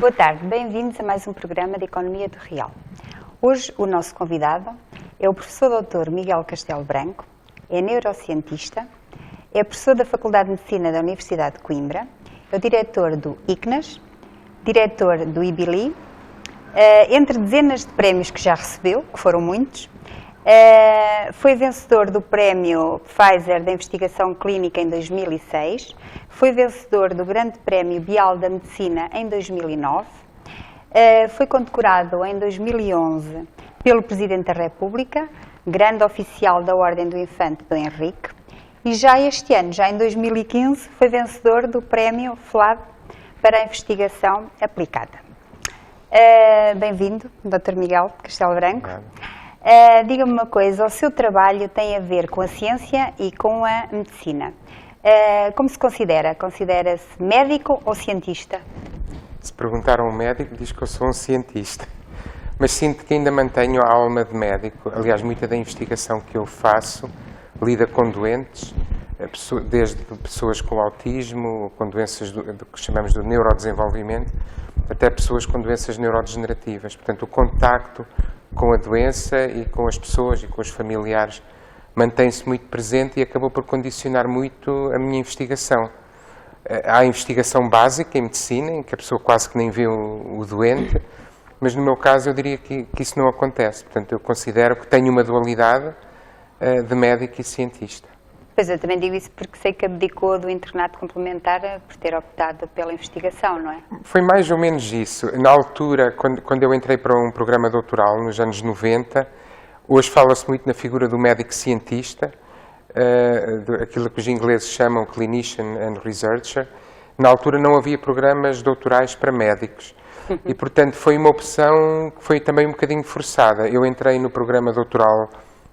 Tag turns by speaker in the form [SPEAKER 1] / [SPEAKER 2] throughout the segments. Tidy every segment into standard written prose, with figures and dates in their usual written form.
[SPEAKER 1] Boa tarde, bem-vindos a mais um programa de Economia do Real. Hoje o nosso convidado é o professor Dr. Miguel Castelo Branco, é neurocientista, é professor da Faculdade de Medicina da Universidade de Coimbra, é o diretor do ICNAS, diretor do IBILI, entre dezenas de prémios que já recebeu, que foram muitos, foi vencedor do prémio Pfizer da Investigação Clínica em 2006, foi vencedor do Grande Prémio Bial da Medicina em 2009, foi condecorado em 2011 pelo Presidente da República, Grande Oficial da Ordem do Infante Dom Henrique, e já este ano, já em 2015, foi vencedor do Prémio FLAD para a Investigação Aplicada. Bem-vindo, Dr. Miguel Castelo Branco. Diga-me uma coisa, o seu trabalho tem a ver com a ciência e com a medicina. Como se considera? Considera-se médico ou cientista?
[SPEAKER 2] Se perguntar a um médico, diz que eu sou um cientista. Mas sinto que ainda mantenho a alma de médico. Aliás, muita da investigação que eu faço lida com doentes, desde pessoas com autismo, com doenças do que chamamos de neurodesenvolvimento, até pessoas com doenças neurodegenerativas. Portanto, o contacto com a doença e com as pessoas e com os familiares mantém-se muito presente e acabou por condicionar muito a minha investigação. Há a investigação básica em medicina, em que a pessoa quase que nem vê o doente, mas no meu caso eu diria que isso não acontece. Portanto, eu considero que tenho uma dualidade de médico e cientista.
[SPEAKER 1] Pois eu também digo isso porque sei que abdicou do internato complementar por ter optado pela investigação, não é?
[SPEAKER 2] Foi mais ou menos isso. Na altura, quando eu entrei para um programa doutoral, nos anos 90, hoje fala-se muito na figura do médico cientista, aquilo que os ingleses chamam clinician and researcher. Na altura não havia programas doutorais para médicos e, portanto, foi uma opção que foi também um bocadinho forçada. Eu entrei no programa doutoral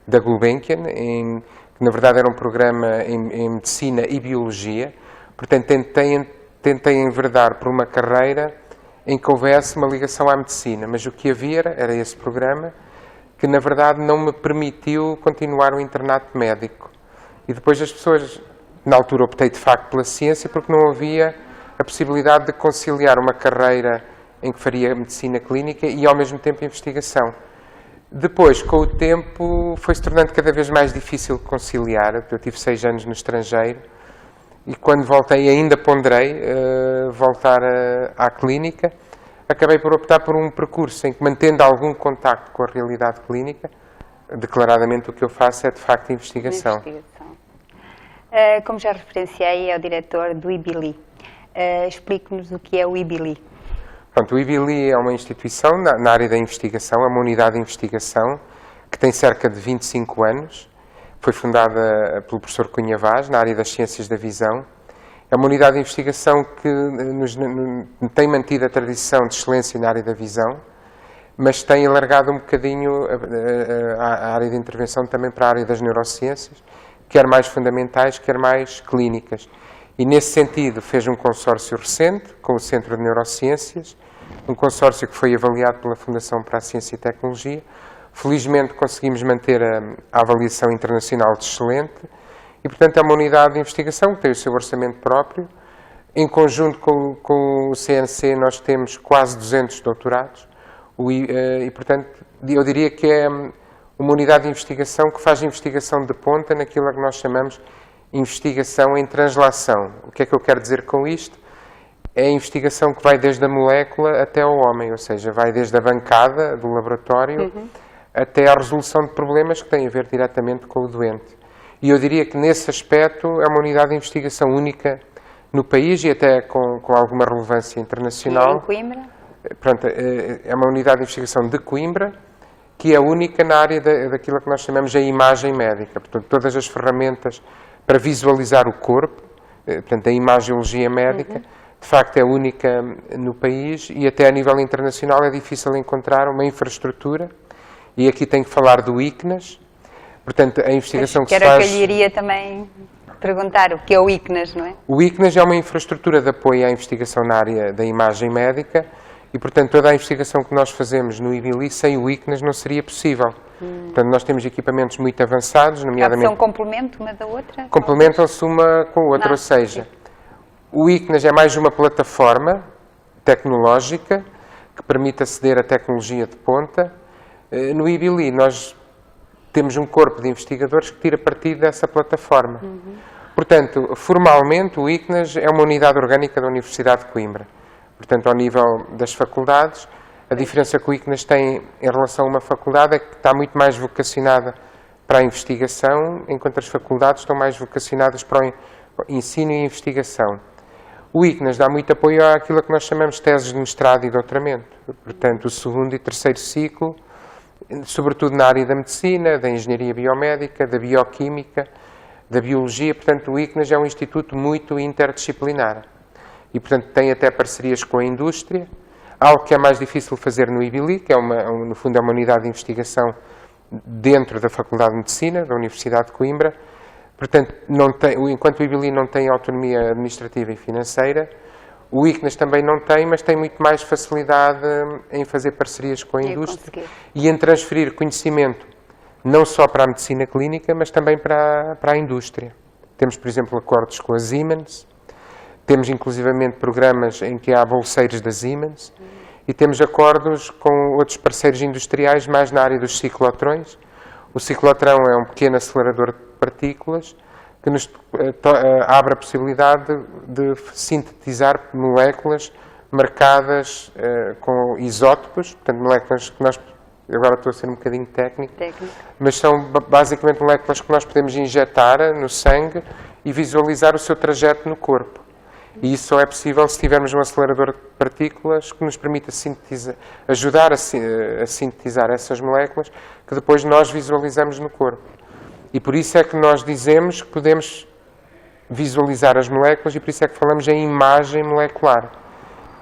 [SPEAKER 2] da Gulbenkian, que na verdade era um programa em medicina e biologia, portanto tentei enverdar por uma carreira em que houvesse uma ligação à medicina, mas o que havia era esse programa que na verdade não me permitiu continuar o internato médico. E depois as pessoas, na altura optei de facto pela ciência porque não havia a possibilidade de conciliar uma carreira em que faria medicina clínica e ao mesmo tempo investigação. Depois, com o tempo, foi-se tornando cada vez mais difícil de conciliar. Eu tive 6 anos no estrangeiro e quando voltei ainda ponderei voltar à clínica. Acabei por optar por um percurso em que, mantendo algum contacto com a realidade clínica, declaradamente o que eu faço é de facto investigação.
[SPEAKER 1] Como já referenciei, é o diretor do IBILI. Explique-nos o que é o IBILI.
[SPEAKER 2] Pronto, o IBILI é uma instituição na área da investigação, é uma unidade de investigação que tem cerca de 25 anos. Foi fundada pelo professor Cunha Vaz, na área das ciências da visão. É uma unidade de investigação que tem mantido a tradição de excelência na área da visão, mas tem alargado um bocadinho a área de intervenção também para a área das neurociências, quer mais fundamentais, quer mais clínicas. E, nesse sentido, fez um consórcio recente com o Centro de Neurociências, um consórcio que foi avaliado pela Fundação para a Ciência e Tecnologia. Felizmente, conseguimos manter a avaliação internacional de excelente e, portanto, é uma unidade de investigação que tem o seu orçamento próprio. Em conjunto com o CNC, nós temos quase 200 doutorados e, portanto, eu diria que é uma unidade de investigação que faz investigação de ponta naquilo que nós chamamos investigação em translação. O que é que eu quero dizer com isto? É a investigação que vai desde a molécula até ao homem, ou seja, vai desde a bancada do laboratório até à resolução de problemas que têm a ver diretamente com o doente. E eu diria que nesse aspecto é uma unidade de investigação única no país e até com alguma relevância internacional.
[SPEAKER 1] E em Coimbra?
[SPEAKER 2] Pronto, é uma unidade de investigação de Coimbra, que é única na área daquilo que nós chamamos de imagem médica. Portanto, todas as ferramentas para visualizar o corpo, portanto, a imagiologia médica, de facto é única no país e até a nível internacional é difícil encontrar uma infraestrutura, e aqui tenho que falar do ICNAS, portanto, a investigação que se faz...
[SPEAKER 1] Que eu lhe iria também perguntar o que é o ICNAS, não é?
[SPEAKER 2] O ICNAS é uma infraestrutura de apoio à investigação na área da imagem médica e, portanto, toda a investigação que nós fazemos no IBILI sem o ICNAS não seria possível. Portanto, nós temos equipamentos muito avançados, nomeadamente...
[SPEAKER 1] São complemento uma da outra?
[SPEAKER 2] Complementam-se uma com a outra, ou seja, o ICNAS é mais uma plataforma tecnológica que permite aceder à tecnologia de ponta. No IBILI nós temos um corpo de investigadores que tira partido dessa plataforma. Portanto, formalmente o ICNAS é uma unidade orgânica da Universidade de Coimbra. Portanto, ao nível das faculdades, a diferença que o ICNAS tem em relação a uma faculdade é que está muito mais vocacionada para a investigação, enquanto as faculdades estão mais vocacionadas para o ensino e investigação. O ICNAS dá muito apoio àquilo que nós chamamos de teses de mestrado e doutoramento. Portanto, o segundo e terceiro ciclo, sobretudo na área da medicina, da engenharia biomédica, da bioquímica, da biologia. Portanto, o ICNAS é um instituto muito interdisciplinar e, portanto, tem até parcerias com a indústria, algo que é mais difícil fazer no IBILI, que no fundo é uma unidade de investigação dentro da Faculdade de Medicina, da Universidade de Coimbra. Portanto, enquanto o IBILI não tem autonomia administrativa e financeira, o ICNAS também não tem, mas tem muito mais facilidade em fazer parcerias com a indústria e em transferir conhecimento não só para a medicina clínica, mas também para a indústria. Temos, por exemplo, acordos com a Siemens, temos inclusivamente programas em que há bolseiros da Siemens e temos acordos com outros parceiros industriais mais na área dos ciclotrões. O ciclotrão é um pequeno acelerador de partículas que nos abre a possibilidade de sintetizar moléculas marcadas com isótopos, portanto moléculas que nós, agora estou a ser um bocadinho técnico, mas são basicamente moléculas que nós podemos injetar no sangue e visualizar o seu trajeto no corpo. E isso só é possível se tivermos um acelerador de partículas que nos permita ajudar a sintetizar essas moléculas que depois nós visualizamos no corpo. E por isso é que nós dizemos que podemos visualizar as moléculas e por isso é que falamos em imagem molecular.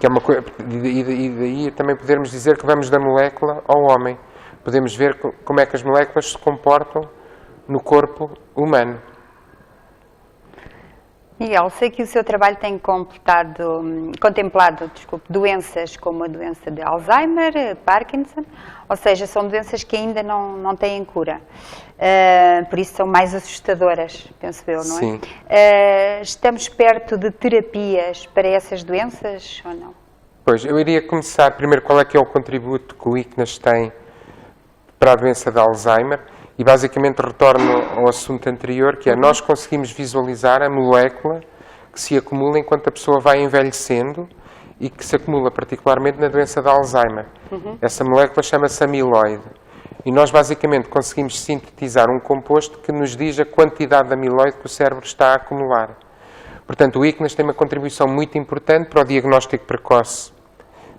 [SPEAKER 2] Que é uma coisa, e daí também podermos dizer que vamos da molécula ao homem. Podemos ver como é que as moléculas se comportam no corpo humano.
[SPEAKER 1] Miguel, sei que o seu trabalho tem contemplado doenças como a doença de Alzheimer, Parkinson, ou seja, são doenças que ainda não têm cura. Por isso são mais assustadoras, penso eu, não é?
[SPEAKER 2] Sim.
[SPEAKER 1] Estamos perto de terapias para essas doenças ou não?
[SPEAKER 2] Pois, eu iria começar primeiro qual é que é o contributo que o ICNAS tem para a doença de Alzheimer. E basicamente retorno ao assunto anterior, que é nós conseguimos visualizar a molécula que se acumula enquanto a pessoa vai envelhecendo e que se acumula particularmente na doença de Alzheimer. Essa molécula chama-se amiloide. E nós basicamente conseguimos sintetizar um composto que nos diz a quantidade de amiloide que o cérebro está a acumular. Portanto, o ICNAS tem uma contribuição muito importante para o diagnóstico precoce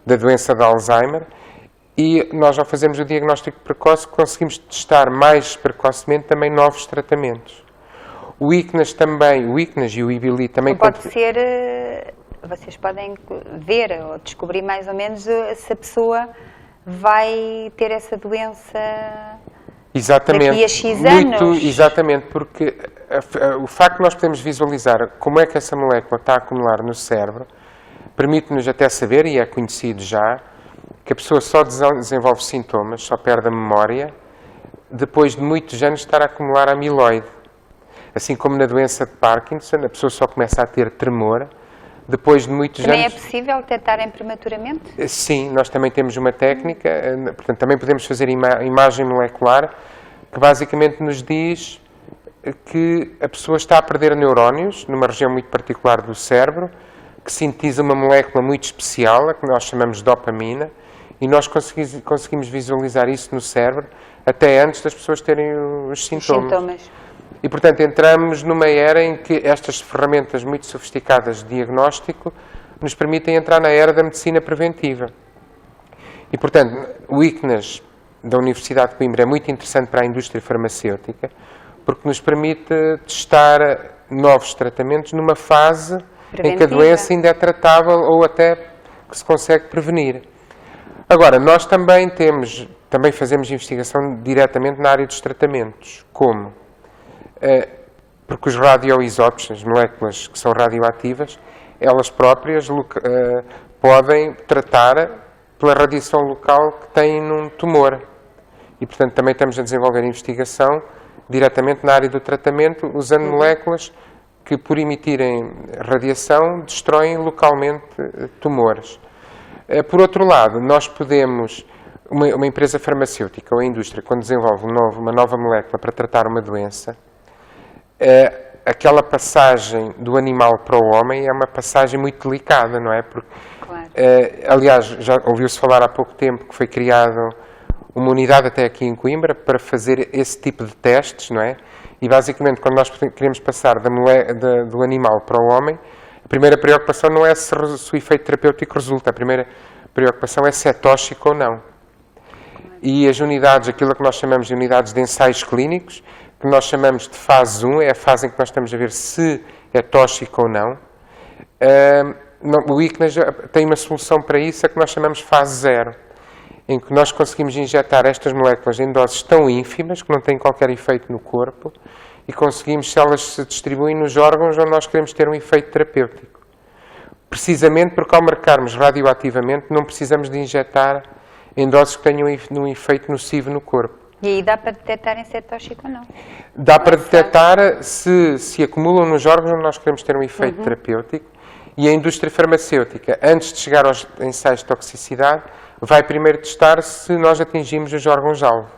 [SPEAKER 2] da doença de Alzheimer. E nós, ao fazermos o diagnóstico precoce, conseguimos testar mais precocemente também novos tratamentos. O ICNAS e o IBILI também...
[SPEAKER 1] Pode ser, vocês podem ver ou descobrir mais ou menos se a pessoa vai ter essa doença daqui a X anos.
[SPEAKER 2] Exatamente, porque o facto de nós podermos visualizar como é que essa molécula está a acumular no cérebro, permite-nos até saber, e é conhecido já, que a pessoa só desenvolve sintomas, só perde a memória, depois de muitos anos de estar a acumular amiloide. Assim como na doença de Parkinson, a pessoa só começa a ter tremor, depois de muitos anos...
[SPEAKER 1] Também é possível detectarem prematuramente?
[SPEAKER 2] Sim, nós também temos uma técnica, portanto também podemos fazer imagem molecular, que basicamente nos diz que a pessoa está a perder neurónios, numa região muito particular do cérebro, que sintetiza uma molécula muito especial, a que nós chamamos de dopamina, e nós conseguimos visualizar isso no cérebro até antes das pessoas terem os sintomas. E, portanto, entramos numa era em que estas ferramentas muito sofisticadas de diagnóstico nos permitem entrar na era da medicina preventiva. E, portanto, o ICNAS da Universidade de Coimbra é muito interessante para a indústria farmacêutica, porque nos permite testar novos tratamentos numa fase preventiva, em que a doença ainda é tratável ou até que se consegue prevenir. Agora, nós também fazemos investigação diretamente na área dos tratamentos. Como? Porque os radioisótopos, as moléculas que são radioativas, elas próprias podem tratar pela radiação local que têm num tumor. E, portanto, também estamos a desenvolver investigação diretamente na área do tratamento, usando moléculas que, por emitirem radiação, destroem localmente tumores. Por outro lado, nós podemos, uma empresa farmacêutica ou a indústria, quando desenvolve uma nova molécula para tratar uma doença, aquela passagem do animal para o homem é uma passagem muito delicada, não é? Porque,
[SPEAKER 1] Claro.
[SPEAKER 2] aliás, já ouviu-se falar há pouco tempo que foi criado uma unidade até aqui em Coimbra para fazer esse tipo de testes, não é? E basicamente, quando nós queremos passar do animal para o homem, a primeira preocupação não é se o efeito terapêutico resulta, a primeira preocupação é se é tóxico ou não. E as unidades, aquilo que nós chamamos de unidades de ensaios clínicos, que nós chamamos de fase 1, é a fase em que nós estamos a ver se é tóxico ou não. O ICNAS tem uma solução para isso, a que nós chamamos fase 0, em que nós conseguimos injetar estas moléculas em doses tão ínfimas, que não têm qualquer efeito no corpo, e conseguimos, se elas se distribuem nos órgãos onde nós queremos ter um efeito terapêutico. Precisamente porque ao marcarmos radioativamente, não precisamos de injetar em doses que tenham um efeito nocivo no corpo.
[SPEAKER 1] E aí dá para detectarem se é tóxico ou não?
[SPEAKER 2] Dá para detectar se acumulam nos órgãos onde nós queremos ter um efeito terapêutico, e a indústria farmacêutica, antes de chegar aos ensaios de toxicidade, vai primeiro testar se nós atingimos os órgãos-alvo.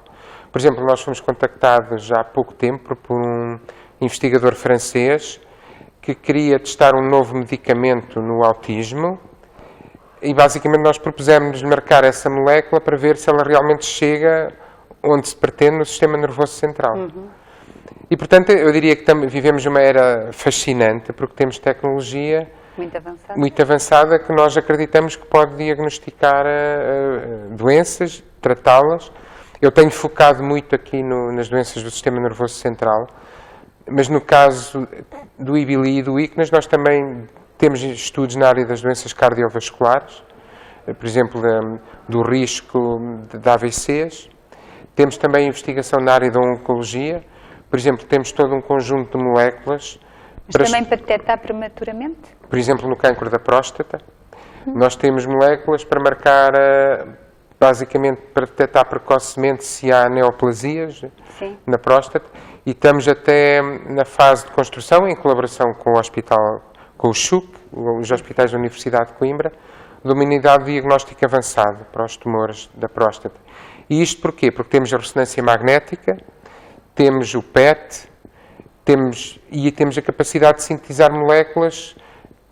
[SPEAKER 2] Por exemplo, nós fomos contactados já há pouco tempo por um investigador francês que queria testar um novo medicamento no autismo e basicamente nós propusemos marcar essa molécula para ver se ela realmente chega onde se pretende no sistema nervoso central. E portanto eu diria que vivemos uma era fascinante porque temos tecnologia muito avançada que nós acreditamos que pode diagnosticar doenças, tratá-las. Eu tenho focado muito aqui nas doenças do sistema nervoso central, mas no caso do IBILI e do ICNAS nós também temos estudos na área das doenças cardiovasculares, por exemplo, do risco de AVCs. Temos também investigação na área da oncologia, por exemplo, temos todo um conjunto de moléculas.
[SPEAKER 1] Mas também para detectar prematuramente?
[SPEAKER 2] Por exemplo, no cancro da próstata, nós temos moléculas para marcar, basicamente, para detectar precocemente se há neoplasias na próstata, e estamos até na fase de construção, em colaboração com o CHUC, os hospitais da Universidade de Coimbra, de uma unidade de diagnóstico avançado para os tumores da próstata. E isto porquê? Porque temos a ressonância magnética, temos o PET, temos a capacidade de sintetizar moléculas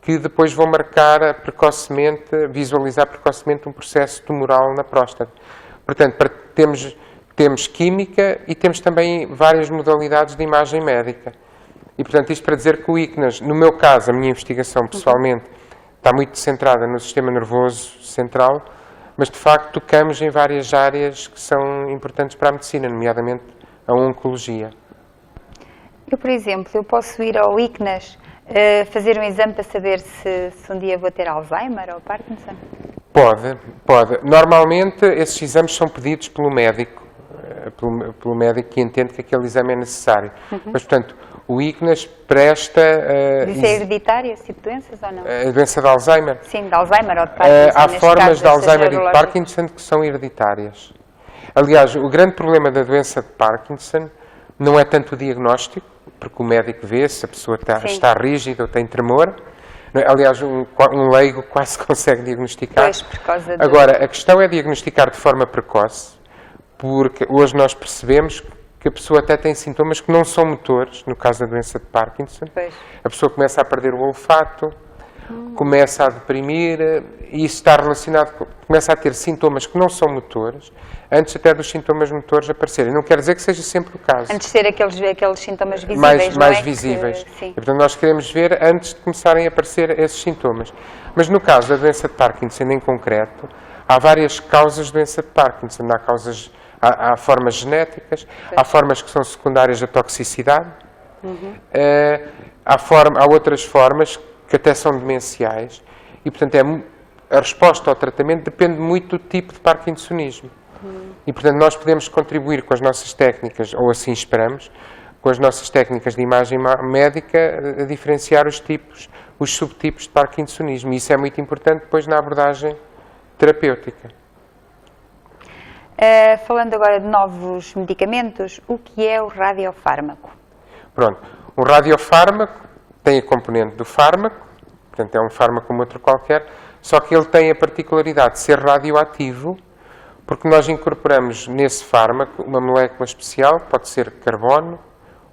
[SPEAKER 2] que depois vão marcar precocemente, visualizar precocemente um processo tumoral na próstata. Portanto, temos química e temos também várias modalidades de imagem médica. E, portanto, isto para dizer que o ICNAS, no meu caso, a minha investigação pessoalmente, está muito centrada no sistema nervoso central, mas de facto tocamos em várias áreas que são importantes para a medicina, nomeadamente a oncologia.
[SPEAKER 1] Eu, por exemplo, eu posso ir ao ICNAS fazer um exame para saber se um dia vou ter Alzheimer ou Parkinson?
[SPEAKER 2] Pode. Normalmente esses exames são pedidos pelo médico, pelo médico que entende que aquele exame é necessário. Mas, portanto, o ICNAS presta...
[SPEAKER 1] Isso é hereditário, esse tipo de doenças ou não?
[SPEAKER 2] A doença de Alzheimer?
[SPEAKER 1] Sim, de Alzheimer ou de Parkinson.
[SPEAKER 2] Há formas de Alzheimer e de Parkinson que são hereditárias. Aliás, o grande problema da doença de Parkinson não é tanto o diagnóstico, porque o médico vê se a pessoa está rígida ou tem tremor. Aliás, um leigo quase consegue diagnosticar.
[SPEAKER 1] Pois, por causa de...
[SPEAKER 2] Agora, a questão é diagnosticar de forma precoce, porque hoje nós percebemos que a pessoa até tem sintomas que não são motores, no caso da doença de Parkinson.
[SPEAKER 1] Pois.
[SPEAKER 2] A pessoa começa a perder o olfato, começa a deprimir, e isso está relacionado, começa a ter sintomas que não são motores, antes até dos sintomas motores aparecerem. Não quer dizer que seja sempre o caso.
[SPEAKER 1] Antes de ser aqueles sintomas visíveis,
[SPEAKER 2] mais visíveis.
[SPEAKER 1] Sim.
[SPEAKER 2] E, portanto, nós queremos ver antes de começarem a aparecer esses sintomas. Mas no caso da doença de Parkinson em concreto, há várias causas de doença de Parkinson. Há formas genéticas, há formas que são secundárias da toxicidade, há outras formas que até são demenciais, e portanto a resposta ao tratamento depende muito do tipo de parkinsonismo. E portanto nós podemos contribuir com as nossas técnicas, ou assim esperamos, com as nossas técnicas de imagem médica, a diferenciar os subtipos de parkinsonismo, e isso é muito importante depois na abordagem terapêutica.
[SPEAKER 1] Falando agora de novos medicamentos, o que é o radiofármaco?
[SPEAKER 2] Pronto, um radiofármaco tem a componente do fármaco, portanto é um fármaco como outro qualquer, só que ele tem a particularidade de ser radioativo, porque nós incorporamos nesse fármaco uma molécula especial, pode ser carbono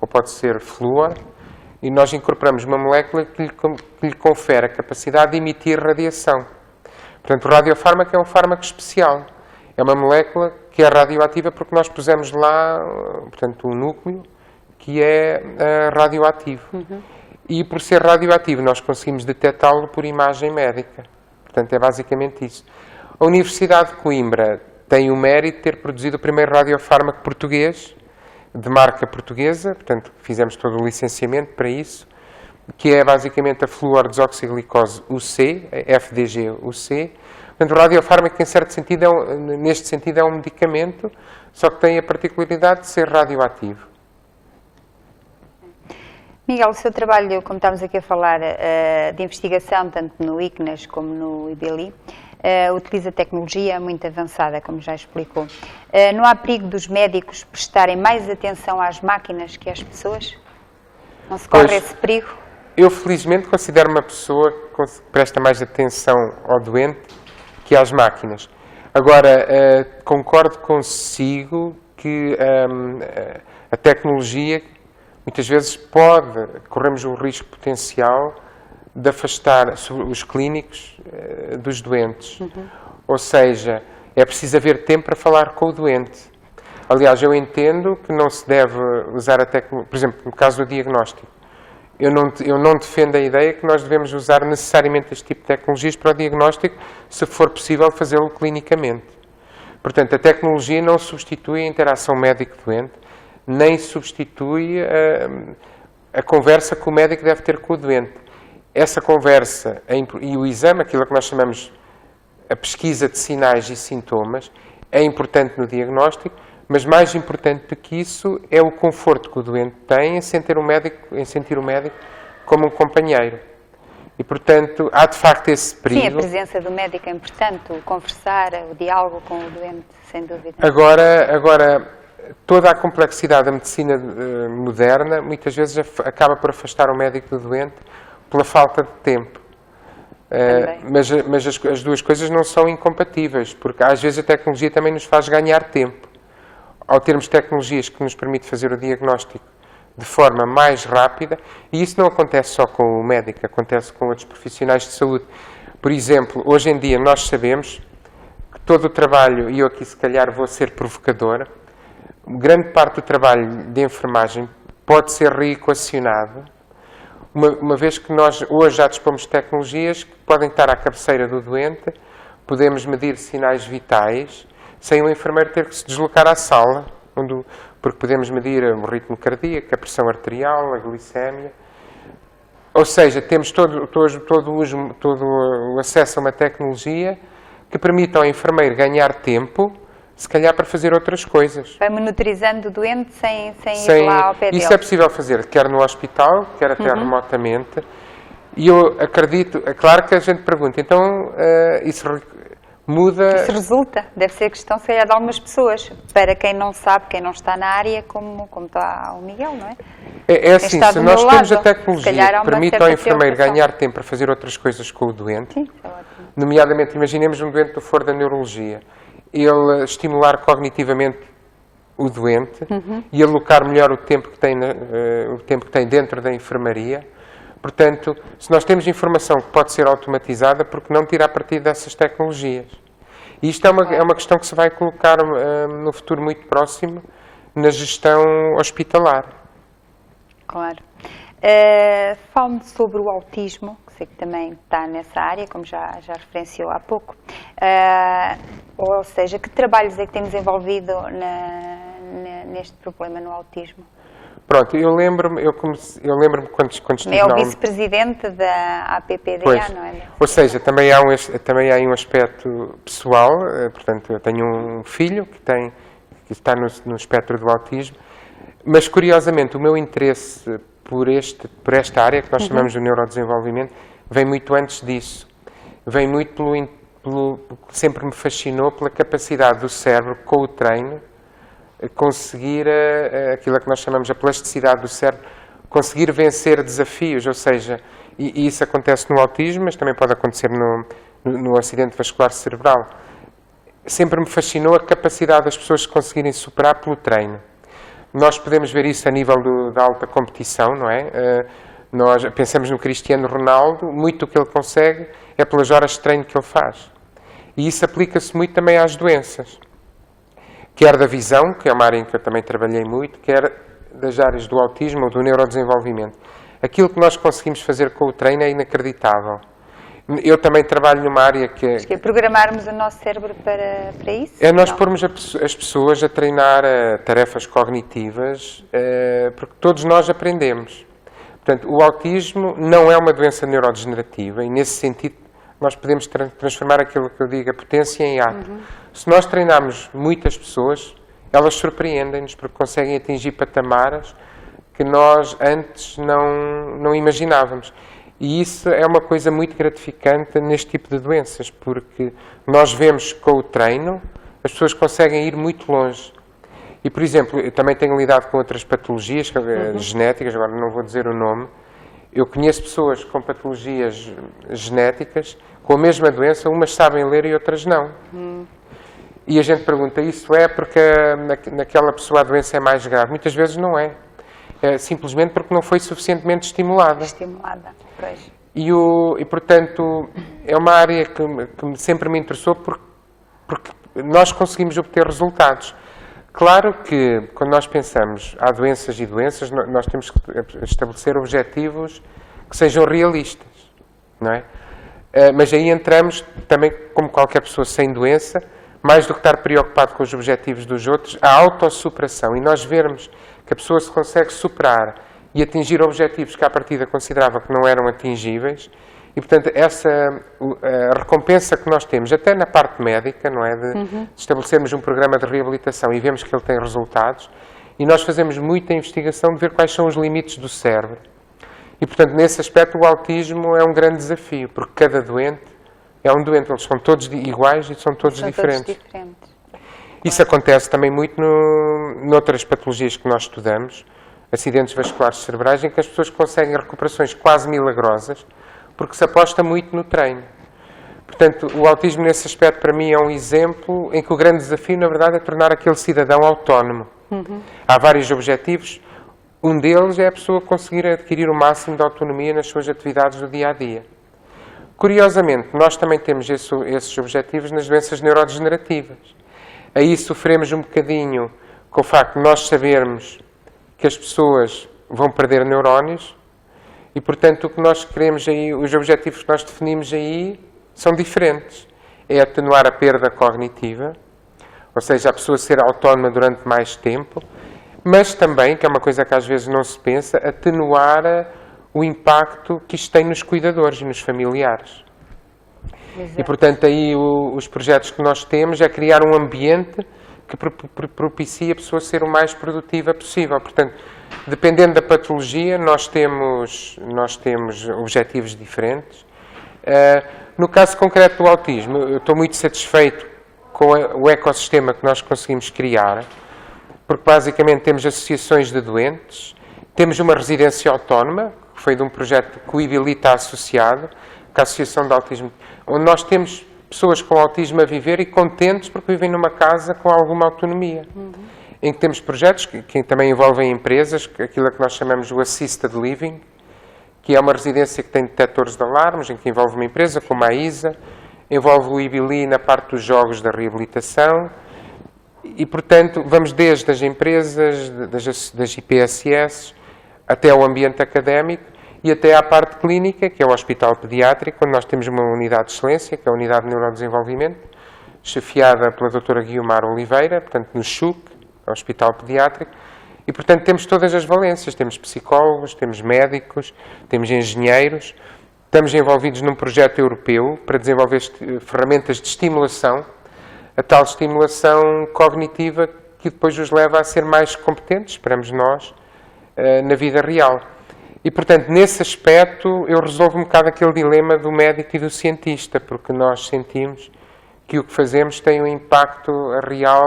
[SPEAKER 2] ou pode ser flúor, e nós incorporamos uma molécula que lhe confere a capacidade de emitir radiação. Portanto, o radiofármaco é um fármaco especial. É uma molécula que é radioativa porque nós pusemos lá, portanto, um núcleo que é radioativo. E por ser radioativo nós conseguimos detectá-lo por imagem médica. Portanto, é basicamente isso. A Universidade de Coimbra tem o mérito de ter produzido o primeiro radiofármaco português, de marca portuguesa, portanto, fizemos todo o licenciamento para isso, que é basicamente a fluorodesoxiglicose UC, a FDG-UC. Portanto, o radiofármaco, em certo sentido, neste sentido, é um medicamento, só que tem a particularidade de ser radioativo.
[SPEAKER 1] Miguel, o seu trabalho, como estamos aqui a falar, de investigação, tanto no ICNAS como no IBLI, utiliza tecnologia muito avançada, como já explicou. Não há perigo dos médicos prestarem mais atenção às máquinas que às pessoas? Não se corre esse perigo?
[SPEAKER 2] Eu, felizmente, considero uma pessoa que presta mais atenção ao doente que às máquinas. Agora, concordo consigo que a tecnologia, muitas vezes, corremos o risco potencial de afastar os clínicos dos doentes. Ou seja, é preciso haver tempo para falar com o doente. Aliás, eu entendo que não se deve usar a tecnologia, por exemplo, no caso do diagnóstico. Eu não defendo a ideia que nós devemos usar necessariamente este tipo de tecnologias para o diagnóstico, se for possível fazê-lo clinicamente. Portanto, a tecnologia não substitui a interação médico-doente, nem substitui a conversa que o médico deve ter com o doente. Essa conversa e o exame, aquilo que nós chamamos a pesquisa de sinais e sintomas, é importante no diagnóstico, mas mais importante do que isso é o conforto que o doente tem em sentir o médico como um companheiro. E, portanto, há de facto esse perigo.
[SPEAKER 1] Sim, a presença do médico é importante, o conversar, o diálogo com o doente, sem dúvida.
[SPEAKER 2] Agora, toda a complexidade da medicina moderna, muitas vezes acaba por afastar o médico do doente pela falta de tempo. Mas as duas coisas não são incompatíveis, porque às vezes a tecnologia também nos faz ganhar tempo. Ao termos tecnologias que nos permitem fazer o diagnóstico de forma mais rápida, e isso não acontece só com o médico, acontece com outros profissionais de saúde. Por exemplo, hoje em dia nós sabemos que todo o trabalho, e eu aqui se calhar vou ser provocadora, grande parte do trabalho de enfermagem pode ser reequacionado, uma vez que nós hoje já dispomos de tecnologias que podem estar à cabeceira do doente, podemos medir sinais vitais, sem o enfermeiro ter que se deslocar à sala, porque podemos medir o ritmo cardíaco, a pressão arterial, a glicémia. Ou seja, temos todo o acesso a uma tecnologia que permite ao enfermeiro ganhar tempo, se calhar para fazer outras coisas.
[SPEAKER 1] Vai monitorizando o doente sem ir lá ao pé dele.
[SPEAKER 2] Isso é possível fazer, quer no hospital, quer até remotamente. E eu acredito, é claro que a gente pergunta, então isso muda...
[SPEAKER 1] Isso resulta, deve ser questão, se calhar, de algumas pessoas, para quem não sabe, quem não está na área, como está o Miguel, não é?
[SPEAKER 2] É assim, se nós temos a tecnologia que permite ao enfermeiro ganhar tempo para fazer outras coisas com o doente,
[SPEAKER 1] sim, é ótimo.
[SPEAKER 2] Nomeadamente, imaginemos um doente do foro da neurologia, ele estimular cognitivamente o doente e alocar melhor o tempo que tem dentro da enfermaria. Portanto, se nós temos informação que pode ser automatizada, por que não tirar partido dessas tecnologias? E isto é uma questão que se vai colocar no futuro muito próximo na gestão hospitalar.
[SPEAKER 1] Claro. Fale-me sobre o autismo, que sei que também está nessa área, como já referenciou há pouco. Ou seja, que trabalhos é que tem desenvolvido neste problema no autismo?
[SPEAKER 2] Pronto, eu lembro-me quando estive
[SPEAKER 1] É o vice-presidente da APPDA,
[SPEAKER 2] pois,
[SPEAKER 1] não é?
[SPEAKER 2] Ou seja, também há um aspecto pessoal, portanto, eu tenho um filho que está no espectro do autismo, mas curiosamente o meu interesse por esta área que nós chamamos de neurodesenvolvimento vem muito antes disso. Vem muito sempre me fascinou pela capacidade do cérebro, com o treino, conseguir aquilo que nós chamamos a plasticidade do cérebro, conseguir vencer desafios, ou seja, e isso acontece no autismo, mas também pode acontecer no acidente vascular cerebral. Sempre me fascinou a capacidade das pessoas conseguirem superar pelo treino. Nós podemos ver isso a nível da alta competição, não é? Nós pensamos no Cristiano Ronaldo, muito do que ele consegue é pelas horas de treino que ele faz. E isso aplica-se muito também às doenças. Quer da visão, que é uma área em que eu também trabalhei muito, quer das áreas do autismo ou do neurodesenvolvimento. Aquilo que nós conseguimos fazer com o treino é inacreditável. Eu também trabalho numa área que
[SPEAKER 1] Acho que é programarmos o nosso cérebro para isso?
[SPEAKER 2] é nós pormos as pessoas a treinar tarefas cognitivas, porque todos nós aprendemos. Portanto, o autismo não é uma doença neurodegenerativa e, nesse sentido, nós podemos transformar aquilo que eu digo, a potência em ato. Se nós treinarmos muitas pessoas, elas surpreendem-nos porque conseguem atingir patamares que nós antes não imaginávamos. E isso é uma coisa muito gratificante neste tipo de doenças, porque nós vemos que com o treino as pessoas conseguem ir muito longe. E, por exemplo, eu também tenho lidado com outras patologias genéticas, agora não vou dizer o nome. Eu conheço pessoas com patologias genéticas, com a mesma doença, umas sabem ler e outras não. E a gente pergunta, isso é porque naquela pessoa a doença é mais grave? Muitas vezes não é. É simplesmente porque não foi suficientemente estimulada.
[SPEAKER 1] Pois.
[SPEAKER 2] E portanto, é uma área que sempre me interessou porque nós conseguimos obter resultados. Claro que, quando nós pensamos, há doenças e doenças, nós temos que estabelecer objetivos que sejam realistas, não é? Mas aí entramos, também como qualquer pessoa sem doença, mais do que estar preocupado com os objetivos dos outros, a autossuperação. E nós vermos que a pessoa se consegue superar e atingir objetivos que à partida considerava que não eram atingíveis. E, portanto, a recompensa que nós temos, até na parte médica, não é? De estabelecermos um programa de reabilitação e vemos que ele tem resultados, e nós fazemos muita investigação de ver quais são os limites do cérebro. E, portanto, nesse aspecto, o autismo é um grande desafio, porque cada doente é um doente, eles são todos iguais e são todos diferentes. Isso acontece também muito noutras patologias que nós estudamos, acidentes vasculares cerebrais, em que as pessoas conseguem recuperações quase milagrosas, porque se aposta muito no treino. Portanto, o autismo nesse aspecto para mim é um exemplo em que o grande desafio, na verdade, é tornar aquele cidadão autónomo. Há vários objetivos, um deles é a pessoa conseguir adquirir o máximo de autonomia nas suas atividades do dia-a-dia. Curiosamente, nós também temos esses objetivos nas doenças neurodegenerativas. Aí sofremos um bocadinho com o facto de nós sabermos que as pessoas vão perder neurónios, e, portanto, o que nós queremos aí, os objetivos que nós definimos aí são diferentes. É atenuar a perda cognitiva, ou seja, a pessoa ser autónoma durante mais tempo, mas também, que é uma coisa que às vezes não se pensa, atenuar o impacto que isto tem nos cuidadores e nos familiares. Exato. E, portanto, aí os projetos que nós temos é criar um ambiente que propicie a pessoa ser o mais produtiva possível. Portanto, dependendo da patologia, nós temos objetivos diferentes. No caso concreto do autismo, eu estou muito satisfeito com o ecossistema que nós conseguimos criar, porque basicamente temos associações de doentes, temos uma residência autónoma, que foi de um projeto que o IBILI está associado, com a Associação de Autismo, onde nós temos pessoas com autismo a viver e contentes porque vivem numa casa com alguma autonomia. Em que temos projetos que também envolvem empresas, aquilo que nós chamamos o Assisted Living, que é uma residência que tem detectores de alarmes, em que envolve uma empresa como a ISA, envolve o IBILI na parte dos jogos da reabilitação, e, portanto, vamos desde as empresas, das IPSS, até ao ambiente académico, e até à parte clínica, que é o Hospital Pediátrico, onde nós temos uma unidade de excelência, que é a Unidade de Neurodesenvolvimento, chefiada pela doutora Guiomar Oliveira, portanto, no CHUC, Hospital Pediátrico, e, portanto, temos todas as valências, temos psicólogos, temos médicos, temos engenheiros, estamos envolvidos num projeto europeu para desenvolver ferramentas de estimulação, a tal estimulação cognitiva que depois os leva a ser mais competentes, esperamos nós, na vida real. E, portanto, nesse aspecto, eu resolvo um bocado aquele dilema do médico e do cientista, porque nós sentimos que o que fazemos tem um impacto real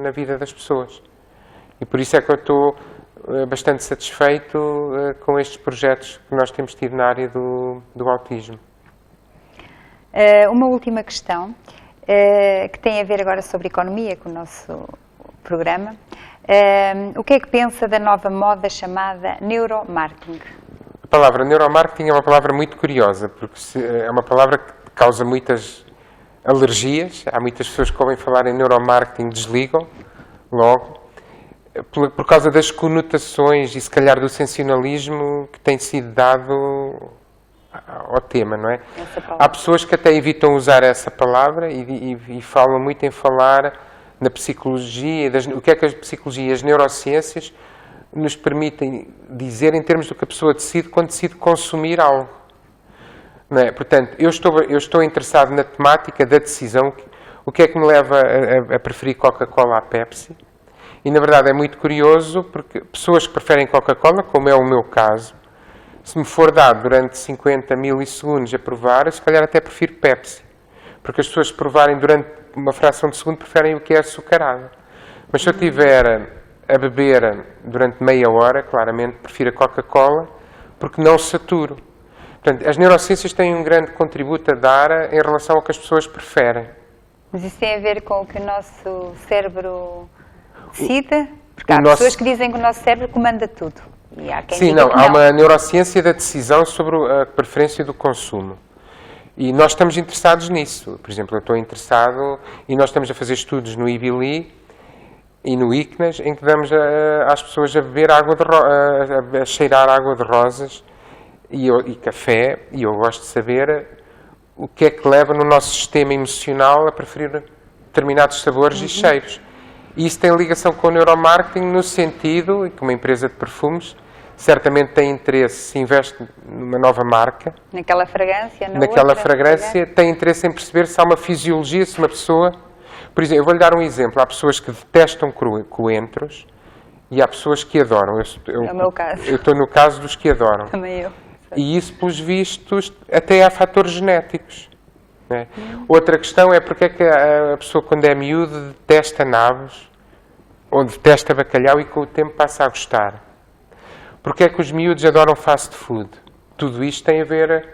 [SPEAKER 2] na vida das pessoas. E por isso é que eu estou bastante satisfeito com estes projetos que nós temos tido na área do autismo.
[SPEAKER 1] Uma última questão, que tem a ver agora sobre economia, com o nosso programa. O que é que pensa da nova moda chamada neuromarketing?
[SPEAKER 2] A palavra neuromarketing é uma palavra muito curiosa, porque é uma palavra que causa muitas alergias. Há muitas pessoas que ouvem falar em neuromarketing desligam logo, por causa das conotações e se calhar do sensacionalismo que tem sido dado ao tema, não é? Há pessoas que até evitam usar essa palavra e falam muito em falar na psicologia, o que é que a psicologia e as neurociências nos permitem dizer em termos do que a pessoa decide quando decide consumir algo. Não é? Portanto, eu estou interessado na temática da decisão, o que é que me leva a preferir Coca-Cola à Pepsi. E, na verdade, é muito curioso, porque pessoas que preferem Coca-Cola, como é o meu caso, se me for dado durante 50 milissegundos a provar, eu se calhar até prefiro Pepsi. Porque as pessoas, se provarem durante uma fração de segundo, preferem o que é açucarado. Mas se eu estiver a beber durante meia hora, claramente prefiro a Coca-Cola, porque não saturo. Portanto, as neurociências têm um grande contributo a dar em relação ao que as pessoas preferem.
[SPEAKER 1] Mas isso tem a ver com o que o nosso cérebro decide? Porque há pessoas que dizem que o nosso cérebro comanda tudo. E há quem diga que não.
[SPEAKER 2] Há uma neurociência da decisão sobre a preferência do consumo. E nós estamos interessados nisso. Por exemplo, eu estou interessado, e nós estamos a fazer estudos no IBILI e no ICNAS, em que damos às pessoas a beber a cheirar água de rosas e café, e eu gosto de saber o que é que leva no nosso sistema emocional a preferir determinados sabores e cheiros. E isso tem ligação com o neuromarketing no sentido que uma empresa de perfumes certamente tem interesse, se investe numa nova marca,
[SPEAKER 1] naquela fragrância,
[SPEAKER 2] tem interesse em perceber se há uma fisiologia, se uma pessoa... Por exemplo, eu vou-lhe dar um exemplo. Há pessoas que detestam coentros e há pessoas que adoram.
[SPEAKER 1] É o meu caso.
[SPEAKER 2] Eu estou no caso dos que adoram.
[SPEAKER 1] Também eu.
[SPEAKER 2] E isso, pelos vistos, até há fatores genéticos. Né? Outra questão é porque é que a pessoa, quando é miúda, detesta nabos ou detesta bacalhau e com o tempo passa a gostar. Porque é que os miúdos adoram fast food? Tudo isto tem a ver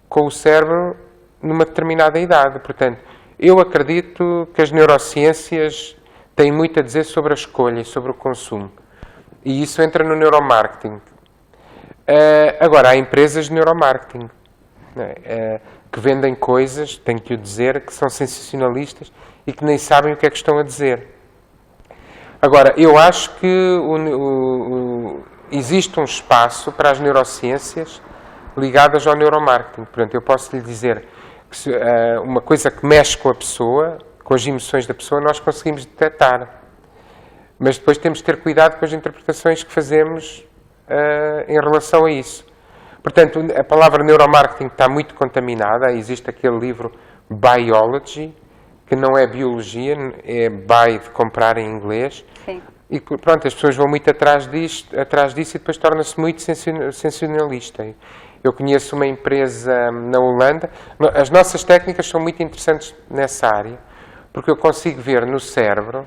[SPEAKER 2] com o cérebro numa determinada idade. Portanto, eu acredito que as neurociências têm muito a dizer sobre a escolha e sobre o consumo. E isso entra no neuromarketing. Agora, há empresas de neuromarketing, né, que vendem coisas, tenho que o dizer, que são sensacionalistas e que nem sabem o que é que estão a dizer. Agora, eu acho que existe um espaço para as neurociências ligadas ao neuromarketing. Portanto, eu posso lhe dizer que uma coisa que mexe com a pessoa, com as emoções da pessoa, nós conseguimos detectar. Mas depois temos de ter cuidado com as interpretações que fazemos em relação a isso. Portanto, a palavra neuromarketing está muito contaminada. Existe aquele livro Biology, que não é biologia, é buy de comprar em inglês.
[SPEAKER 1] Sim.
[SPEAKER 2] E pronto, as pessoas vão muito atrás disso e depois torna-se muito sensacionalista. Eu conheço uma empresa na Holanda. As nossas técnicas são muito interessantes nessa área, porque eu consigo ver no cérebro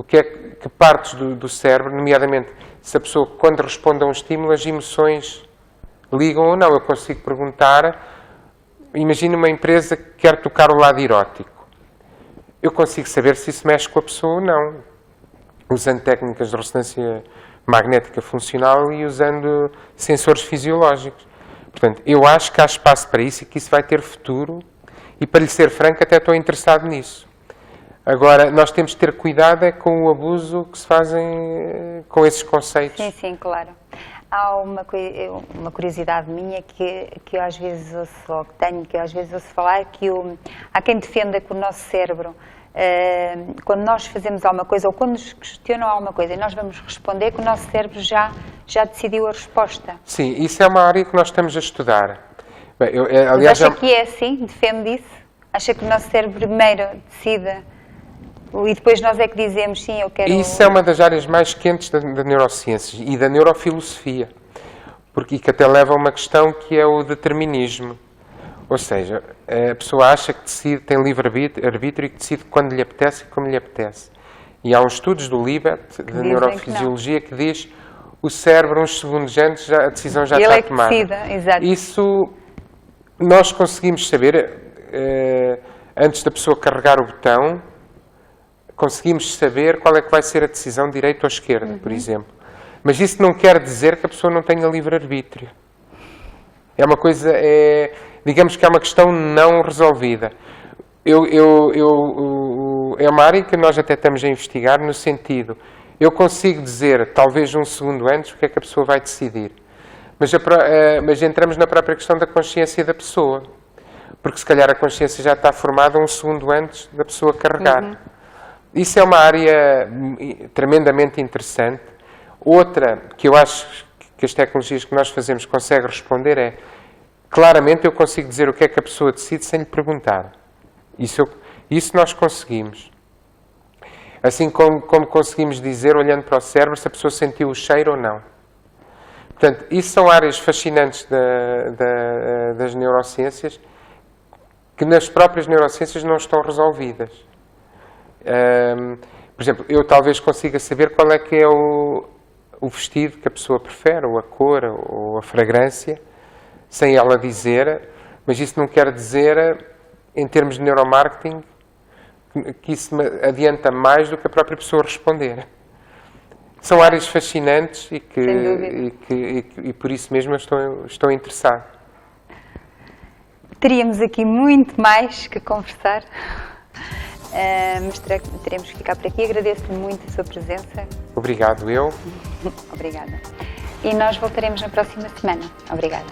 [SPEAKER 2] que partes do cérebro, nomeadamente se a pessoa, quando responde a um estímulo, as emoções ligam ou não. Eu consigo perguntar, imagina uma empresa que quer tocar o lado erótico. Eu consigo saber se isso mexe com a pessoa ou não, usando técnicas de ressonância magnética funcional e usando sensores fisiológicos. Portanto, eu acho que há espaço para isso e que isso vai ter futuro, e para lhe ser franco, até estou interessado nisso. Agora, nós temos de ter cuidado com o abuso que se fazem com esses conceitos.
[SPEAKER 1] Sim, sim, claro. Há uma curiosidade minha que eu às vezes ouço falar, que há quem defenda que o nosso cérebro, quando nós fazemos alguma coisa ou quando nos questionam alguma coisa e nós vamos responder, que o nosso cérebro já decidiu a resposta.
[SPEAKER 2] Sim, isso é uma área que nós estamos a estudar. Bem,
[SPEAKER 1] aliás, mas acha que é assim? Defende isso? Acha que o nosso cérebro primeiro decide e depois nós é que dizemos, sim, eu quero...
[SPEAKER 2] Isso é uma das áreas mais quentes da neurociência e da neurofilosofia, porque que até leva a uma questão que é o determinismo. Ou seja, a pessoa acha que decide, tem livre-arbítrio e que decide quando lhe apetece e como lhe apetece. E há uns estudos do Libet, da neurofisiologia, que diz o cérebro, uns segundos antes, a decisão já está tomada.
[SPEAKER 1] Ele é que decide, exato.
[SPEAKER 2] Isso nós conseguimos saber. antes da pessoa carregar o botão, conseguimos saber qual é que vai ser a decisão direita ou esquerda, por exemplo. Mas isso não quer dizer que a pessoa não tenha livre-arbítrio. É uma coisa, digamos que é uma questão não resolvida. É uma área que nós até estamos a investigar no sentido, eu consigo dizer, talvez um segundo antes, o que é que a pessoa vai decidir. Mas entramos na própria questão da consciência da pessoa. Porque se calhar a consciência já está formada um segundo antes da pessoa carregar. Isso é uma área tremendamente interessante. Outra que eu acho que as tecnologias que nós fazemos conseguem responder é, claramente eu consigo dizer o que é que a pessoa decide sem lhe perguntar. Isso nós conseguimos. Assim como conseguimos dizer, olhando para o cérebro, se a pessoa sentiu o cheiro ou não. Portanto, isso são áreas fascinantes das neurociências que nas próprias neurociências não estão resolvidas. Por exemplo, eu talvez consiga saber qual é que é o vestido que a pessoa prefere, ou a cor, ou a fragrância, sem ela dizer, mas isso não quer dizer, em termos de neuromarketing, que isso me adianta mais do que a própria pessoa responder. São áreas fascinantes e por isso mesmo eu estou interessado.
[SPEAKER 1] Teríamos aqui muito mais que conversar, mas teremos que ficar por aqui. Agradeço-lhe muito a sua presença.
[SPEAKER 2] Obrigado, eu.
[SPEAKER 1] Obrigada. E nós voltaremos na próxima semana. Obrigada.